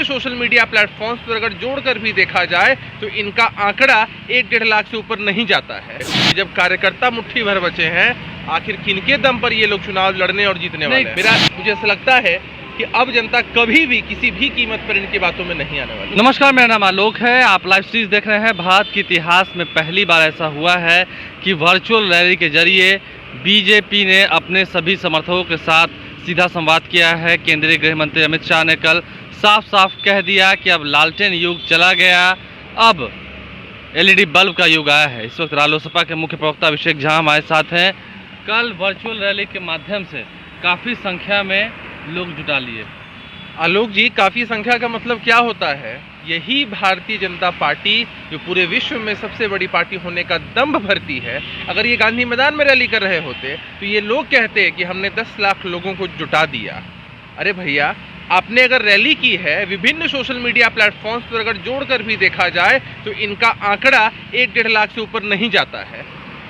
Social media platforms पर अगर जोड़कर भी देखा जाए तो इनका आंकड़ा 1-1.5 लाख से ऊपर नहीं जाता है। जब कार्यकर्ता मुट्ठी भर बचे हैं, आखिर किनके दम पर ये लोग चुनाव लड़ने और जीतने वाले हैं? मुझे ऐसा लगता है कि अब जनता कभी भी किसी भी कीमत पर इनकी बातों में नहीं आने वाली। नमस्कार, मेरा नाम आलोक है। आप लाइव सीरीज देख रहे हैं। भारत के इतिहास में पहली बार ऐसा हुआ है कि वर्चुअल रैली के जरिए बीजेपी ने अपने सभी समर्थकों के साथ सीधा संवाद किया है। केंद्रीय गृह मंत्री अमित शाह ने कल साफ साफ कह दिया कि अब लालटेन युग चला गया, अब एलईडी बल्ब का युग आया है। इस वक्त रालोसपा के मुख्य प्रवक्ता अभिषेक झा हमारे साथ हैं। कल वर्चुअल रैली के माध्यम से काफ़ी संख्या में लोग जुटा लिए। आलोक जी, काफ़ी संख्या का मतलब क्या होता है? यही भारतीय जनता पार्टी जो पूरे विश्व में सबसे बड़ी पार्टी होने का दम्भ भरती है। अगर ये गांधी मैदान में रैली कर रहे होते तो ये लोग कहते कि हमने 10 लाख लोगों को जुटा दिया। अरे भैया, आपने अगर रैली की है, विभिन्न सोशल मीडिया प्लेटफॉर्म्स पर अगर जोड़कर भी देखा जाए तो इनका आंकड़ा 1-1.5 लाख से ऊपर नहीं जाता है।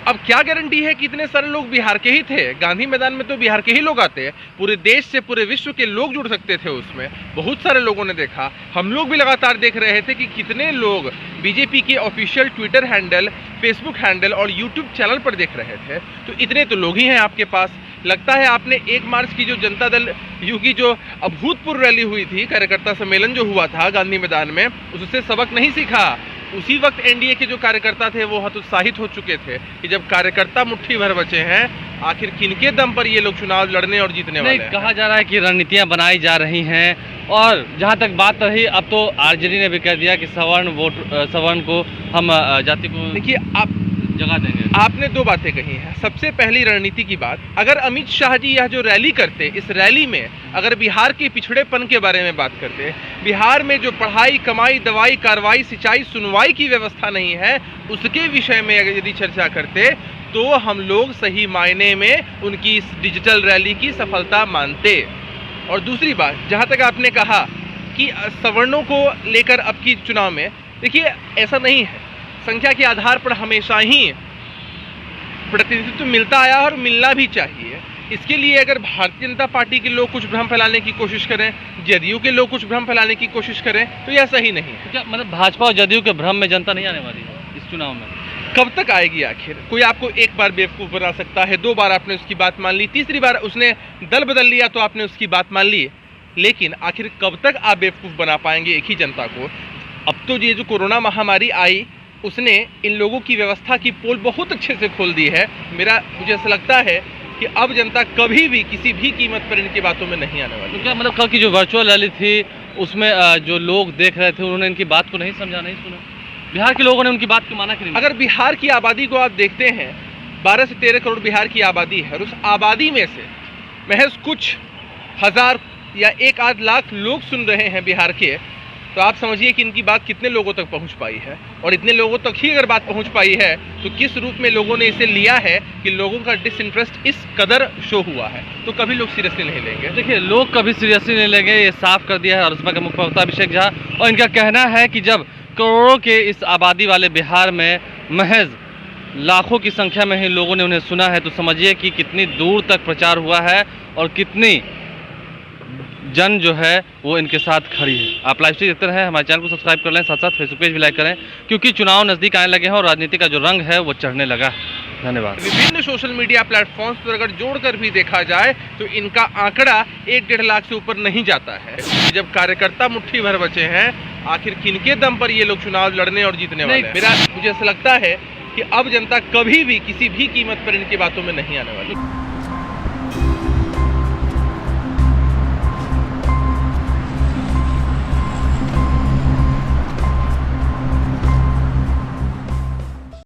अब क्या गारंटी है कि इतने सारे लोग बिहार के ही थे? गांधी मैदान में तो बिहार के ही लोग आते हैं, पूरे देश से पूरे विश्व के लोग जुड़ सकते थे उसमें। बहुत सारे लोगों ने देखा, हम लोग भी लगातार देख रहे थे कि कितने लोग बीजेपी के official Twitter handle, Facebook handle और यूट्यूब चैनल पर देख रहे थे। तो इतने तो लोग ही हैं आपके पास। लगता है आपने 1 मार्च की जो जनता दल यू की जो अभूतपूर्व रैली हुई थी, कार्यकर्ता सम्मेलन जो हुआ था गांधी मैदान में, उससे सबक नहीं सीखा। उसी वक्त एनडीए के जो कार्यकर्ता थे वो हतोत्साहित हो चुके थे कि जब कार्यकर्ता मुट्ठी भर बचे हैं, आखिर किनके दम पर ये लोग चुनाव लड़ने और जीतने वाले हैं? कहा जा रहा है कि रणनीतियां बनाई जा रही हैं, और जहां तक बात रही, अब तो आरजेडी ने भी कह दिया कि सवर्ण को हम जाति को देखिए, आप जगह देंगे। आपने 2 बातें कही हैं। सबसे पहली रणनीति की बात, अगर अमित शाह जी यह जो रैली करते, इस रैली में अगर बिहार के पिछड़ेपन के बारे में बात करते, बिहार में जो पढ़ाई, कमाई, दवाई, कार्रवाई, सिंचाई, सुनवाई की व्यवस्था नहीं है, उसके विषय में अगर यदि चर्चा करते तो हम लोग सही मायने में उनकी इस डिजिटल रैली की सफलता मानते। और दूसरी बात, जहाँ तक आपने कहा कि सवर्णों को लेकर अब की चुनाव में, देखिए ऐसा नहीं है। संख्या के आधार पर हमेशा ही प्रतिनिधित्व मिलता आया और मिलना भी चाहिए। इसके लिए अगर भारतीय जनता पार्टी के लोग कुछ भ्रम फैलाने की कोशिश करें, जदयू के लोग कुछ भ्रम फैलाने की कोशिश करें, तो यह सही नहीं है। क्या मतलब भाजपा और जदयू के भ्रम में जनता नहीं आने वाली है इस चुनाव में? कब तक आएगी आखिर? कोई आपको 1 बार बेवकूफ़ बना सकता है, 2 बार आपने उसकी बात मान ली, तीसरी बार उसने दल बदल लिया तो आपने उसकी बात मान ली। लेकिन आखिर कब तक आप बेवकूफ़ बना पाएंगे एक ही जनता को? अब तो ये जो कोरोना महामारी आई, उसने इन लोगों की व्यवस्था की पोल बहुत अच्छे से खोल दी है। मुझे ऐसा लगता है कि अब जनता कभी भी किसी भी कीमत पर इनकी बातों में नहीं आने वाली। तो क्या मतलब कल की जो वर्चुअल रैली थी उसमें जो लोग देख रहे थे उन्होंने इनकी बात को नहीं समझा, नहीं सुना? बिहार के लोगों ने उनकी बात को माना कि नहीं? अगर बिहार की आबादी को आप देखते हैं, 12 से 13 करोड़ बिहार की आबादी है, और उस आबादी में से महज कुछ हज़ार या 1-8 लाख लोग सुन रहे हैं बिहार के, तो आप समझिए कि इनकी बात कितने लोगों तक पहुंच पाई है। और इतने लोगों तक ही अगर बात पहुंच पाई है तो किस रूप में लोगों ने इसे लिया है कि लोगों का डिसइंटरेस्ट इस कदर शो हुआ है, तो कभी लोग सीरियसली नहीं लेंगे। देखिए, लोग कभी सीरियसली नहीं लेंगे, ये साफ कर दिया है रालोसपा के मुख्य प्रवक्ता अभिषेक झा। और इनका कहना है कि जब करोड़ों के इस आबादी वाले बिहार में महज लाखों की संख्या में ही लोगों ने उन्हें सुना है, तो समझिए कि कितनी दूर तक प्रचार हुआ है और कितनी जन जो है वो इनके साथ खड़ी है। आप लाइव स्ट्रीम देखते रहें, हमारे चैनल को सब्सक्राइब कर लें, साथ साथ फेसबुक पेज भी लाइक करें, क्योंकि चुनाव नज़दीक आने लगे हैं और राजनीति का जो रंग है वो चढ़ने लगा है। धन्यवाद। विभिन्न सोशल मीडिया प्लेटफॉर्म्स पर अगर जोड़कर भी देखा जाए तो इनका आंकड़ा 1-1.5 लाख से ऊपर नहीं जाता है। जब कार्यकर्ता मुट्ठी भर बचे हैं, आखिर किनके दम पर ये लोग चुनाव लड़ने और जीतने वाले हैं? मुझे ऐसा लगता है कि अब जनता कभी भी किसी भी कीमत पर इनकी बातों में नहीं आने वाली।